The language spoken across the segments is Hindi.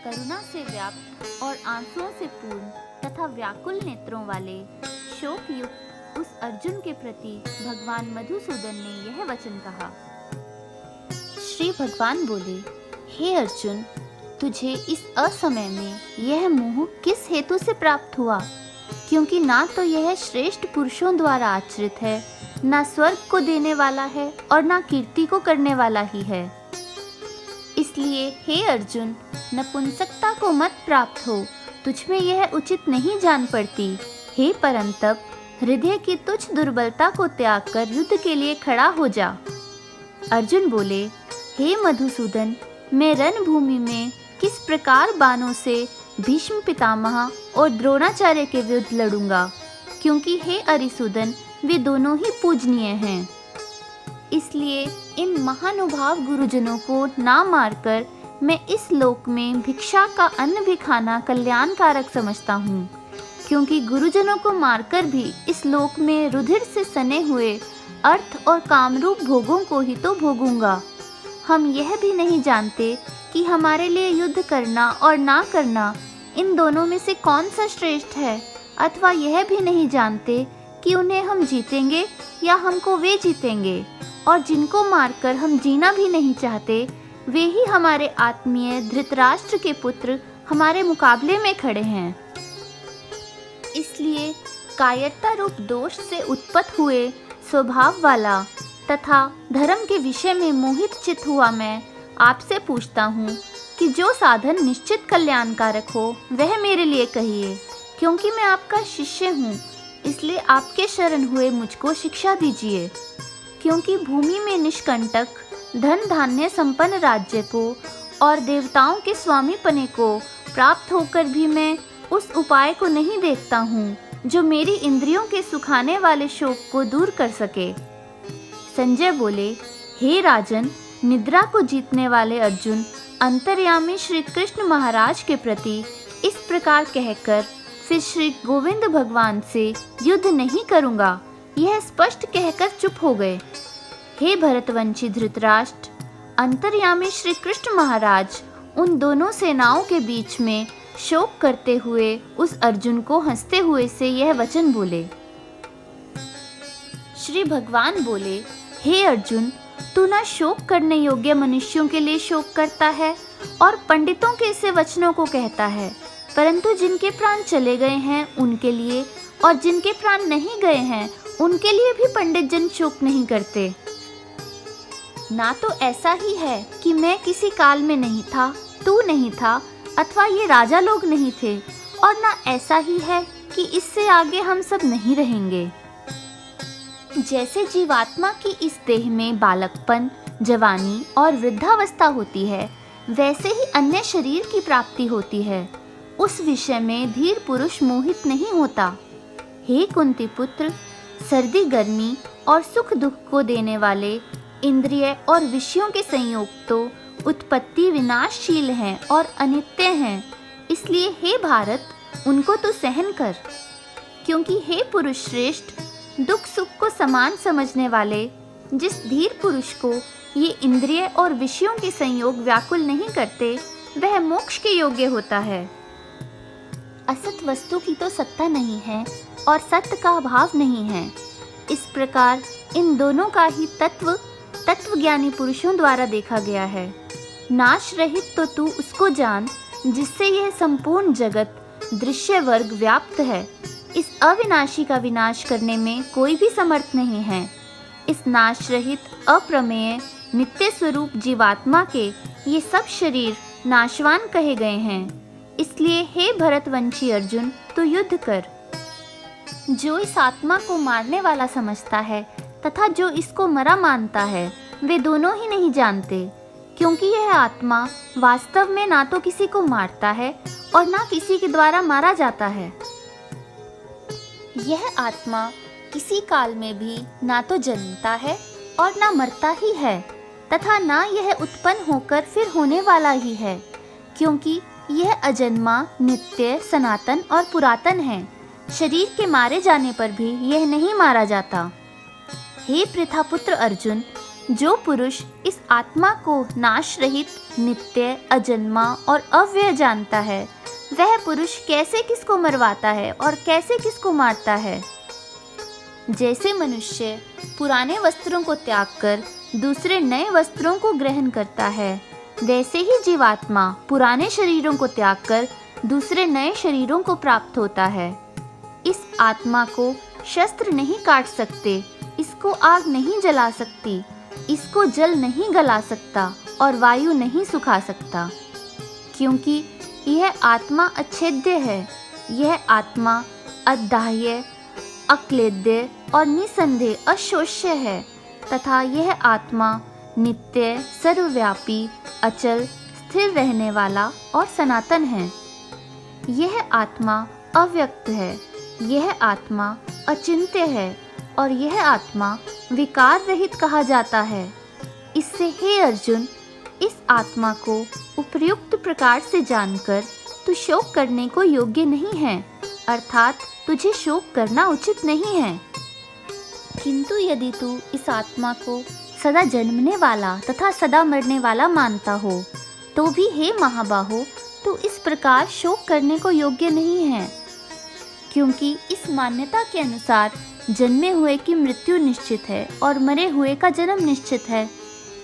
करुणा से व्याप्त और आंसुओं से पूर्ण तथा व्याकुल नेत्रों वाले शोक युक्त उस अर्जुन के प्रति भगवान मधुसूदन ने यह वचन कहा। श्री भगवान बोले, हे अर्जुन, तुझे इस असमय में यह मोह किस हेतु से प्राप्त हुआ? क्योंकि ना तो यह श्रेष्ठ पुरुषों द्वारा आचरित है, ना स्वर्ग को देने वाला है और ना कीर्ति को करने वाला ही है। इसलिए हे अर्जुन, नपुंसकता को मत प्राप्त हो, तुझमें यह उचित नहीं जान पड़ती। हे परंतप, हृदय की तुच्छ दुर्बलता को त्याग कर युद्ध के लिए खड़ा हो जा। अर्जुन बोले, हे मधुसूदन, मैं रणभूमि में किस प्रकार बाणों से भीष्म पितामह और द्रोणाचार्य के विरुद्ध लड़ूंगा, क्योंकि हे अरिसूदन, वे दोनों ही पूजनीय हैं। इसलिए इन महानुभाव गुरुजनों को ना मारकर मैं इस लोक में भिक्षा का अन्न भी खाना कल्याणकारक समझता हूँ, क्योंकि गुरुजनों को मारकर भी इस लोक में रुधिर से सने हुए अर्थ और कामरूप भोगों को ही तो भोगूंगा। हम यह भी नहीं जानते कि हमारे लिए युद्ध करना और ना करना इन दोनों में से कौन सा श्रेष्ठ है, अथवा यह भी नहीं जानते कि उन्हें हम जीतेंगे या हमको वे जीतेंगे। और जिनको मारकर हम जीना भी नहीं चाहते, वे ही हमारे आत्मीय धृतराष्ट्र के पुत्र हमारे मुकाबले में खड़े हैं। इसलिए कायरता रूप दोष से उत्पन्न हुए स्वभाव वाला तथा धर्म के विषय में मोहित चित हुआ मैं आपसे पूछता हूँ कि जो साधन निश्चित कल्याणकारक हो वह मेरे लिए कहिए, क्योंकि मैं आपका शिष्य हूँ। इसलिए आपके शरण हुए मुझको शिक्षा दीजिए, क्योंकि भूमि में निष्कंटक धन धान्य संपन्न राज्य को और देवताओं के स्वामी पने को प्राप्त होकर भी मैं उस उपाय को नहीं देखता हूँ जो मेरी इंद्रियों के सुखाने वाले शोक को दूर कर सके। संजय बोले, हे राजन, निद्रा को जीतने वाले अर्जुन अंतर्यामी श्री कृष्ण महाराज के प्रति इस प्रकार कहकर फिर श्री गोविंद भगवान से युद्ध नहीं करूँगा यह स्पष्ट कहकर चुप हो गए। हे भरतवंशी धृतराष्ट्र, अंतर्यामी श्री कृष्ण महाराज उन दोनों सेनाओं के बीच में शोक करते हुए उस अर्जुन को हंसते हुए से यह वचन बोले। श्री भगवान बोले, हे अर्जुन, तू न शोक करने योग्य मनुष्यों के लिए शोक करता है और पंडितों के ऐसे वचनों को कहता है, परंतु जिनके प्राण चले गए हैं उनके लिए और जिनके प्राण नहीं गए हैं उनके लिए भी पंडित जन शोक नहीं करते। ना तो ऐसा ही है कि मैं किसी काल में नहीं था, तू नहीं था, अथवा ये राजा लोग नहीं थे, और ना ऐसा ही है कि इससे आगे हम सब नहीं रहेंगे। जैसे जीवात्मा की इस देह में बालकपन, जवानी और वृद्धावस्था होती है, वैसे ही अन्य शरीर की प्राप्ति होती है। उस विषय में धीर पुरुष मोहित नहीं होता। हे कुंती पुत्र, सर्दी गर्मी और सुख दुख को देने वाले इंद्रिय और विषयों के संयोग तो उत्पत्ति विनाशशील हैं और अनित्य हैं। इसलिए हे भारत, उनको तो सहन कर, क्योंकि हे पुरुष श्रेष्ठ, दुख सुख को समान समझने वाले जिस धीर पुरुष को ये इंद्रिय और विषयों के संयोग व्याकुल नहीं करते, वह मोक्ष के योग्य होता है। असत वस्तु की तो सत्ता नहीं है और सत्य का अभाव नहीं है। इस प्रकार इन दोनों का ही तत्वज्ञानी पुरुषों द्वारा देखा गया है। नाश रहित तो तू उसको जान जिससे यह संपूर्ण जगत दृश्य वर्ग व्याप्त है। इस अविनाशी का विनाश करने में कोई भी समर्थ नहीं है। इस नाश रहित अप्रमेय नित्य स्वरूप जीवात्मा के ये सब शरीर नाशवान कहे गए हैं। इसलिए हे भरतवंशी अर्जुन, तू युद्ध कर। जो इस आत्मा को मारने वाला समझता है तथा जो इसको मरा मानता है, वे दोनों ही नहीं जानते, क्योंकि यह आत्मा वास्तव में ना तो किसी को मारता है और ना किसी के द्वारा मारा जाता है। यह आत्मा किसी काल में भी ना तो जन्मता है और ना मरता ही है, तथा ना यह उत्पन्न होकर फिर होने वाला ही है, क्योंकि यह अजन्मा, नित्य, सनातन और पुरातन है। शरीर के मारे जाने पर भी यह नहीं मारा जाता। हे पृथापुत्र अर्जुन, जो पुरुष इस आत्मा को नाश रहित, नित्य, अजन्मा और अव्यय जानता है, वह पुरुष कैसे किसको मरवाता है और कैसे किसको मारता है। जैसे मनुष्य पुराने वस्त्रों को त्याग कर दूसरे नए वस्त्रों को ग्रहण करता है, वैसे ही जीवात्मा पुराने शरीरों को त्याग कर दूसरे नए शरीरों को प्राप्त होता है। इस आत्मा को शस्त्र नहीं काट सकते, इसको आग नहीं जला सकती, इसको जल नहीं गला सकता और वायु नहीं सुखा सकता, क्योंकि यह आत्मा अच्छेद्य है। यह आत्मा अदाह्य, अक्लेद्य और निसंदेह अशोष्य है तथा यह आत्मा नित्य, सर्वव्यापी, अचल, स्थिर रहने वाला और सनातन है। यह आत्मा अव्यक्त है, यह आत्मा अचिंत्य है और यह आत्मा विकार रहित कहा जाता है। इससे हे अर्जुन, इस आत्मा को उपयुक्त प्रकार से जानकर तू शोक करने को योग्य नहीं है, अर्थात तुझे शोक करना उचित नहीं है। किंतु यदि तू इस आत्मा को सदा जन्मने वाला तथा सदा मरने वाला मानता हो, तो भी हे महाबाहो, तू इस प्रकार शोक करने को योग्य नहीं है, क्योंकि इस मान्यता के अनुसार जन्मे हुए की मृत्यु निश्चित है और मरे हुए का जन्म निश्चित है।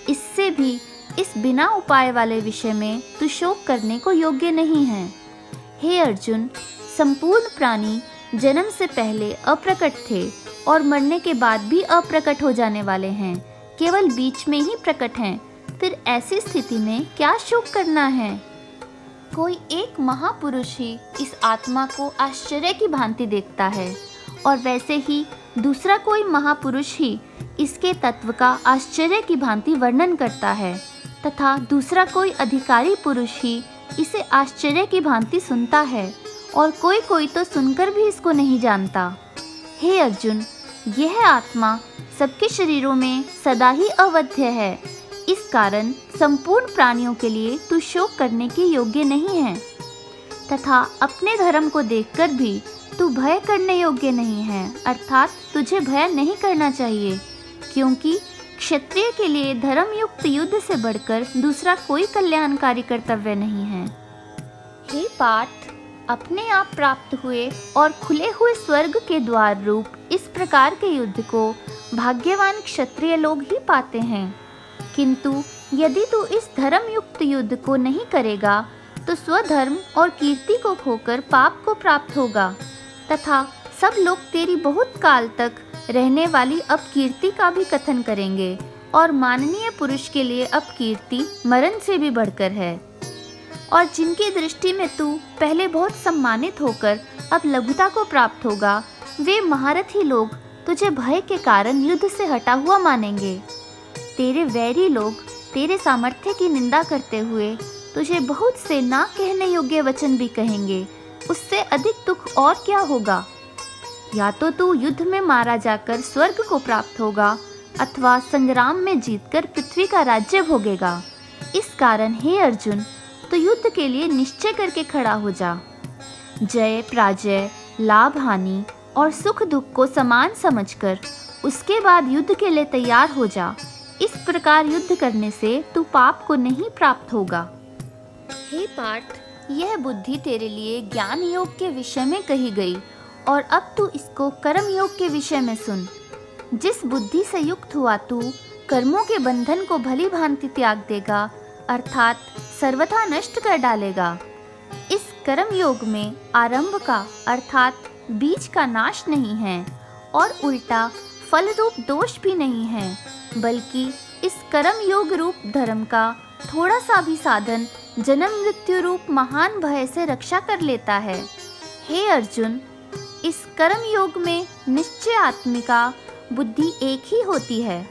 इससे भी इस बिना उपाय वाले विषय में तू शोक करने को योग्य नहीं है। हे अर्जुन, संपूर्ण प्राणी जन्म से पहले अप्रकट थे और मरने के बाद भी अप्रकट हो जाने वाले हैं, केवल बीच में ही प्रकट हैं। फिर ऐसी स्थिति में क्या शोक करना है? कोई एक महापुरुष ही इस आत्मा को आश्चर्य की भांति देखता है और वैसे ही दूसरा कोई महापुरुष ही इसके तत्व का आश्चर्य की भांति वर्णन करता है तथा दूसरा कोई अधिकारी पुरुष ही इसे आश्चर्य की भांति सुनता है और कोई कोई तो सुनकर भी इसको नहीं जानता। हे अर्जुन, यह आत्मा सबके शरीरों में सदा ही अवध्य है। इस कारण संपूर्ण प्राणियों के लिए तू शोक करने के योग्य नहीं है तथा अपने धर्म को देखकर भी तू भय करने योग्य नहीं है, अर्थात तुझे भय नहीं करना चाहिए, क्योंकि क्षत्रिय के लिए धर्मयुक्त युद्ध से बढ़कर दूसरा कोई कल्याणकारी कर्तव्य नहीं है। हे पार्थ, अपने आप प्राप्त हुए और खुले हुए स्वर्ग के द्वार रूप इस प्रकार के युद्ध को भाग्यवान क्षत्रिय लोग ही पाते हैं। किंतु यदि तू इस धर्मयुक्त युद्ध को नहीं करेगा तो स्वधर्म और कीर्ति को खोकर पाप को प्राप्त होगा तथा सब लोग तेरी बहुत काल तक रहने वाली अपकीर्ति का भी कथन करेंगे और माननीय पुरुष के लिए अपकीर्ति मरण से भी बढ़कर है। और जिनकी दृष्टि में तू पहले बहुत सम्मानित होकर अब लघुता को प्राप्त होगा, वे महारथी लोग तुझे भय के कारण युद्ध से हटा हुआ मानेंगे। तेरे वैरी लोग तेरे सामर्थ्य की निंदा करते हुए तुझे बहुत से ना कहने योग्य वचन भी कहेंगे। उससे अधिक दुख और क्या होगा? या तो तू युद्ध में मारा जाकर स्वर्ग को प्राप्त होगा अथवा संग्राम में जीतकर पृथ्वी का राज्य भोगेगा। इस कारण हे अर्जुन, तो युद्ध के लिए निश्चय करके खड़ा हो जा। जय पराजय, लाभ हानि और सुख दुख को समान समझकर उसके बाद युद्ध के लिए तैयार हो जा। इस प्रकार युद्ध करने से तू पाप को नहीं प्राप्त होगा। हे पार्थ, यह बुद्धि तेरे लिए ज्ञान योग के विषय में कही गई और अब तू इसको कर्म योग के विषय में सुन। जिस बुद्धि से युक्त हुआ तू कर्मों के बंधन को भली भांति त्याग देगा, अर्थात सर्वथा नष्ट कर डालेगा। इस कर्म योग में आरंभ का अर्थात बीज का नाश नहीं है और उल्टा फल रूप दोष भी नहीं है, बल्कि इस कर्म योग रूप धर्म का थोड़ा सा भी साधन जन्म मृत्यु रूप महान भय से रक्षा कर लेता है। हे अर्जुन, इस कर्म योग में निश्चय आत्मिका बुद्धि एक ही होती है,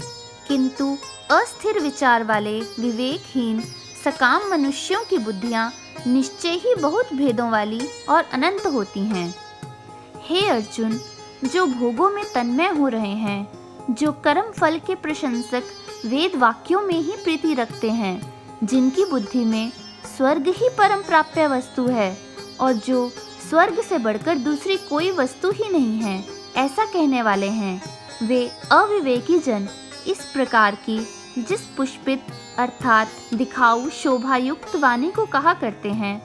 किंतु अस्थिर विचार वाले विवेकहीन सकाम मनुष्यों की बुद्धियां निश्चय ही बहुत भेदों वाली और अनंत होती हैं। हे अर्जुन, जो भोगों में तन्मय हो रहे हैं, जो कर्म फल के प्रशंसक वेद वाक्यों में ही प्रीति रखते हैं, जिनकी बुद्धि में स्वर्ग ही परम प्राप्य वस्तु है और जो स्वर्ग से बढ़कर दूसरी कोई वस्तु ही नहीं है, ऐसा कहने वाले हैं, वे अविवेकी जन इस प्रकार की जिस पुष्पित अर्थात दिखाऊ शोभायुक्त वाणी को कहा करते हैं,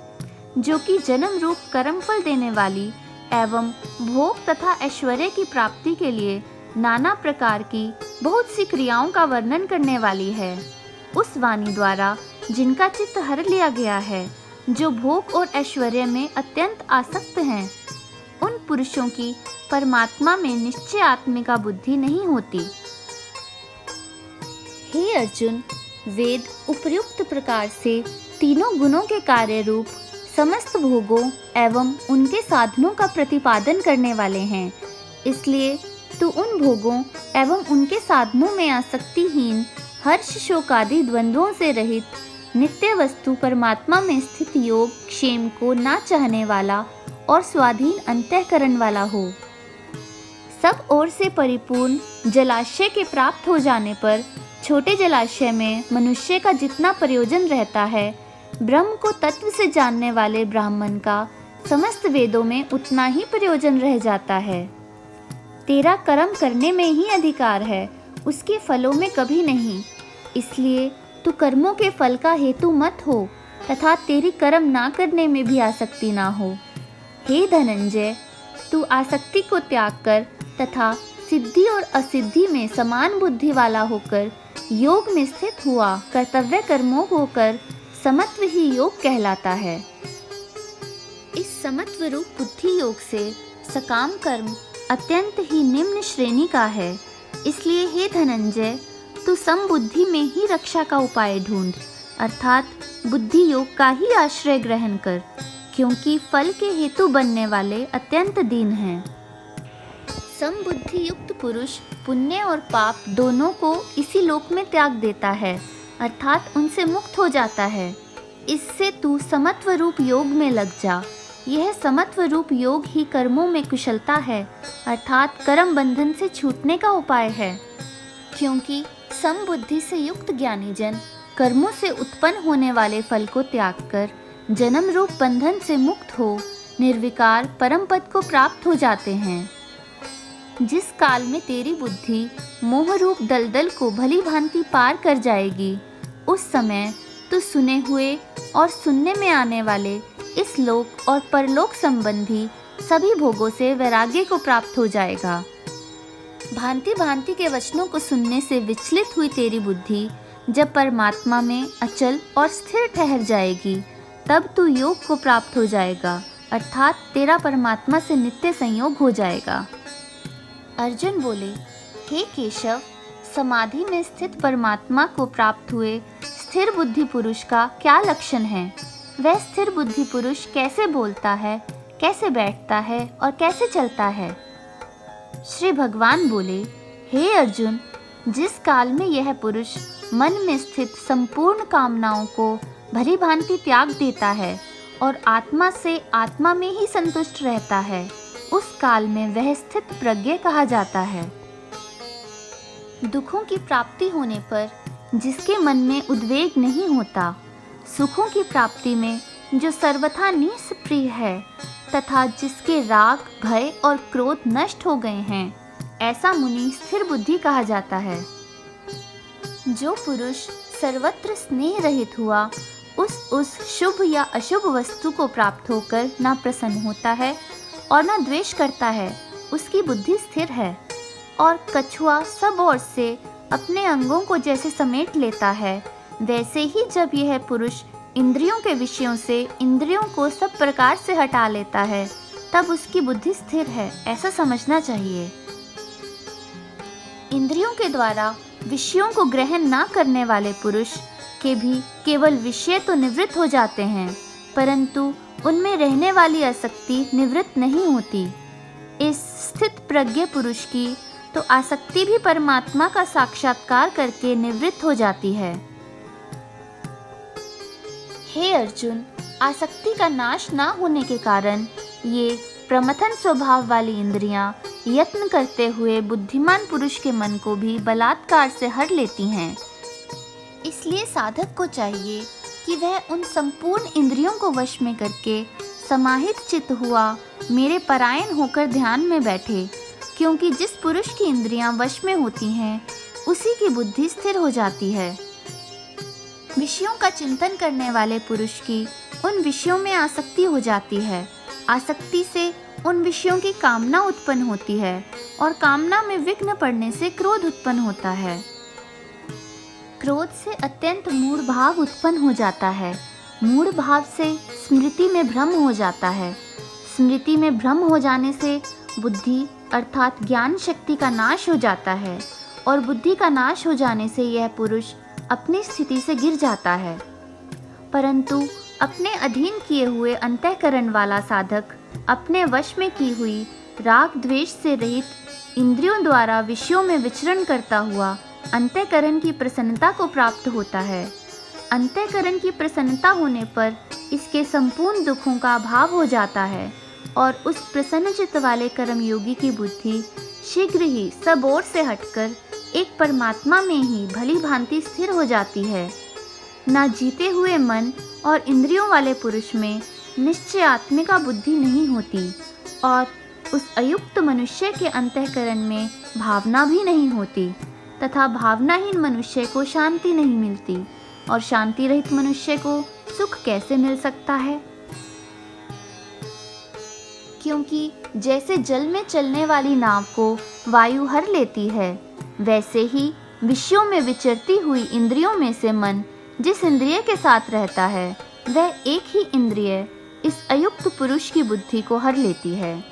जो कि जन्म रूप कर्मफल देने वाली एवं भोग तथा ऐश्वर्य की प्राप्ति के लिए नाना प्रकार की बहुत सी क्रियाओं का वर्णन करने वाली है, उस वाणी द्वारा जिनका चित्त हर लिया गया है, जो भोग और ऐश्वर्य में अत्यंत आसक्त हैं, उन पुरुषों की परमात्मा में निश्चय आत्मिका बुद्धि नहीं होती। हे अर्जुन, वेद उपर्युक्त प्रकार से तीनों गुणों के कार्य रूप समस्त भोगों एवं उनके साधनों का प्रतिपादन करने वाले हैं। इसलिए तू उन भोगों एवं उनके साधनों में आसक्तिहीन, हर्ष शोक आदि द्वंद्वों से रहित नित्य वस्तु परमात्मा में स्थित योग क्षेम को ना चाहने वाला और स्वाधीन अंतःकरण वाला हो। सब ओर से परिपूर्ण जलाशय के प्राप्त हो जाने पर छोटे जलाशय में मनुष्य का जितना प्रयोजन रहता है, ब्रह्म को तत्व से जानने वाले ब्राह्मण का समस्त वेदों में उतना ही प्रयोजन रह जाता है। तेरा कर्म करने में ही अधिकार है, उसके फलों में कभी नहीं। इसलिए तू कर्मों के फल का हेतु मत हो तथा तेरी कर्म ना करने में भी आसक्ति ना हो। हे धनंजय, तू आसक्ति को त्याग कर तथा सिद्धि और असिद्धि में समान बुद्धि वाला होकर योग में स्थित हुआ कर्तव्य कर्मों को कर समत्व ही योग कहलाता है। इस समत्व रूप बुद्धि योग से सकाम कर्म अत्यंत ही निम्न श्रेणी का है। इसलिए हे धनंजय, तू समबुद्धि में ही रक्षा का उपाय ढूंढ, अर्थात बुद्धि योग का ही आश्रय ग्रहण कर, क्योंकि फल के हेतु बनने वाले अत्यंत दीन हैं। समबुद्धि युक्त पुरुष पुण्य और पाप दोनों को इसी लोक में त्याग देता है, अर्थात उनसे मुक्त हो जाता है। इससे तू समत्व रूप योग में लग जा। यह समत्व रूप योग ही कर्मों में कुशलता है, अर्थात कर्म बंधन से छूटने का उपाय है। क्योंकि समबुद्धि से युक्त ज्ञानी जन कर्मों से उत्पन्न होने वाले फल को त्याग कर जन्म रूप बंधन से मुक्त हो निर्विकार परम पद को प्राप्त हो जाते हैं। जिस काल में तेरी बुद्धि मोह रूप दलदल को भली भांति पार कर जाएगी, उस समय तो सुने हुए और सुनने में आने वाले इस लोक और परलोक संबंधी सभी भोगों से वैराग्य को प्राप्त हो जाएगा। भांति भांति के वचनों को सुनने से विचलित हुई तेरी बुद्धि जब परमात्मा में अचल और स्थिर ठहर जाएगी, तब तू योग को प्राप्त हो जाएगा, अर्थात तेरा परमात्मा से नित्य संयोग हो जाएगा। अर्जुन बोले, हे केशव, समाधि में स्थित परमात्मा को प्राप्त हुए स्थिर बुद्धि पुरुष का क्या लक्षण है? वह स्थिर बुद्धि पुरुष कैसे बोलता है, कैसे बैठता है और कैसे चलता है? श्री भगवान बोले, हे अर्जुन, जिस काल में यह पुरुष मन में स्थित संपूर्ण कामनाओं को भली भांति त्याग देता है और आत्मा से आत्मा में ही संतुष्ट रहता है, उस काल में वह स्थित प्रज्ञ कहा जाता है। दुखों की प्राप्ति होने पर जिसके मन में उद्वेग नहीं होता, सुखों की प्राप्ति में जो सर्वथा निष्प्रिय है तथा जिसके राग, भय और क्रोध नष्ट हो गए हैं, ऐसा मुनि स्थिर बुद्धि कहा जाता है। जो पुरुष सर्वत्र स्नेह रहित हुआ उस शुभ या अशुभ वस्तु को प्राप्त होकर ना प्रसन्न होता है और ना द्वेष करता है, उसकी बुद्धि स्थिर है। और कछुआ सब ओर से अपने अंगों को जैसे समेट लेता है, वैसे ही जब यह पुरुष इंद्रियों के विषयों से इंद्रियों को सब प्रकार से हटा लेता है, तब उसकी बुद्धि स्थिर है, ऐसा समझना चाहिए। इंद्रियों के द्वारा विषयों को ग्रहण ना करने वाले पुरुष के भी केवल विषय तो निवृत्त हो जाते हैं, परंतु उनमें रहने वाली आसक्ति निवृत्त नहीं होती। इस स्थित प्रज्ञ पुरुष की तो आसक्ति भी परमात्मा का साक्षात्कार करके निवृत्त हो जाती है। हे अर्जुन, आसक्ति का नाश ना होने के कारण ये प्रमथन स्वभाव वाली इंद्रियां यत्न करते हुए बुद्धिमान पुरुष के मन को भी बलात्कार से हर लेती हैं। इसलिए साधक को चाहिए कि वह उन संपूर्ण इंद्रियों को वश में करके समाहित चित्त हुआ मेरे परायण होकर ध्यान में बैठे, क्योंकि जिस पुरुष की इंद्रियां वश में होती हैं उसी की बुद्धि स्थिर हो जाती है। विषयों का चिंतन करने वाले पुरुष की उन विषयों में आसक्ति हो जाती है। आसक्ति से उन विषयों की कामना उत्पन्न होती है और कामना में विघ्न पड़ने से क्रोध उत्पन्न होता है। क्रोध से अत्यंत मूढ़ भाव उत्पन्न हो जाता है। मूढ़ भाव से स्मृति में भ्रम हो जाता है। स्मृति में भ्रम हो जाने से बुद्धि अर्थात ज्ञान शक्ति का नाश हो जाता है और बुद्धि का नाश हो जाने से यह पुरुष अपनी स्थिति से गिर जाता है। परंतु अपने अधीन किए हुए अंतःकरण वाला साधक अपने वश में की हुई राग द्वेष से रहित इंद्रियों द्वारा विषयों में विचरण करता हुआ अंतःकरण की प्रसन्नता को प्राप्त होता है। अंतःकरण की प्रसन्नता होने पर इसके संपूर्ण दुखों का अभाव हो जाता है और उस प्रसन्न चित्त वाले कर्मयोगी की बुद्धि शीघ्र ही सब ओर से हटकर एक परमात्मा में ही भली भांति स्थिर हो जाती है। ना जीते हुए मन और इंद्रियों वाले पुरुष में निश्चयात्मिका बुद्धि नहीं होती और उस अयुक्त मनुष्य के अंतःकरण में भावना भी नहीं होती तथा भावनाहीन मनुष्य को शांति नहीं मिलती और शांति रहित मनुष्य को सुख कैसे मिल सकता है? क्योंकि जैसे जल में चलने वाली नाव को वायु हर लेती है, वैसे ही विषयों में विचरती हुई इंद्रियों में से मन जिस इंद्रिय के साथ रहता है वह एक ही इंद्रिय इस अयुक्त पुरुष की बुद्धि को हर लेती है।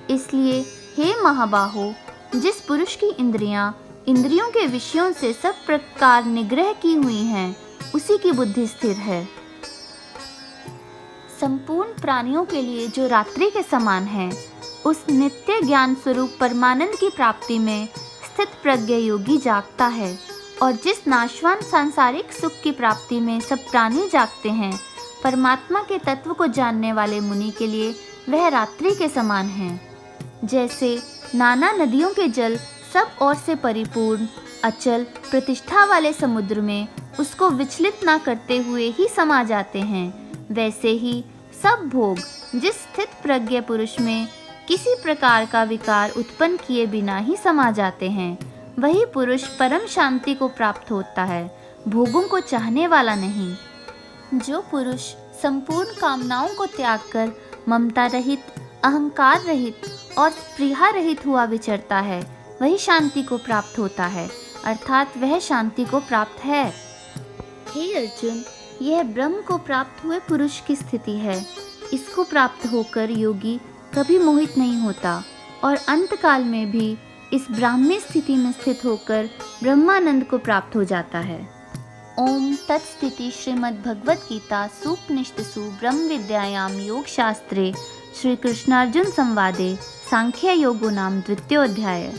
इसलिए हे महाबाहो, जिस पुरुष की इंद्रियां इंद्रियों के विषयों से सब प्रकार निग्रह की हुई हैं, उसी की बुद्धि स्थिर है। संपूर्ण प्राणियों के लिए जो रात्रि के समान है, उस नित्य ज्ञान स्वरूप परमानंद की प्राप्ति में स्थित प्रज्ञ योगी जागता है और जिस नाशवान सांसारिक सुख की प्राप्ति में सब प्राणी जागते हैं, परमात्मा के तत्व को जानने वाले मुनि के लिए वह रात्रि के समान है। जैसे नाना नदियों के जल सब ओर से परिपूर्ण अचल प्रतिष्ठा वाले समुद्र में उसको विचलित ना करते हुए ही समा जाते हैं, वैसे ही सब भोग जिस स्थित प्रज्ञ पुरुष में किसी प्रकार का विकार उत्पन्न किए बिना ही समा जाते हैं, वही पुरुष परम शांति को प्राप्त होता है, भोगों को चाहने वाला नहीं। जो पुरुष संपूर्ण कामनाओं को त्याग कर ममता रहित, अहंकार रहित और स्पृहा रहित हुआ विचरता है, वही शांति को प्राप्त होता है, अर्थात वह शांति को प्राप्त है। हे अर्जुन, यह ब्रह्म को प्राप्त हुए पुरुष की स्थिति है। इसको प्राप्त होकर योगी कभी मोहित नहीं होता और अंतकाल में भी इस ब्राह्मी स्थिति में स्थित होकर ब्रह्मानंद को प्राप्त हो जाता है। ओम तत्स्थिति श्रीमद् भगवद गीता सूपनिषत्सु ब्रह्म विद्यायां योग शास्त्रे श्री कृष्णार्जुन संवादे सांख्य योगो नाम द्वितीयोऽध्याय।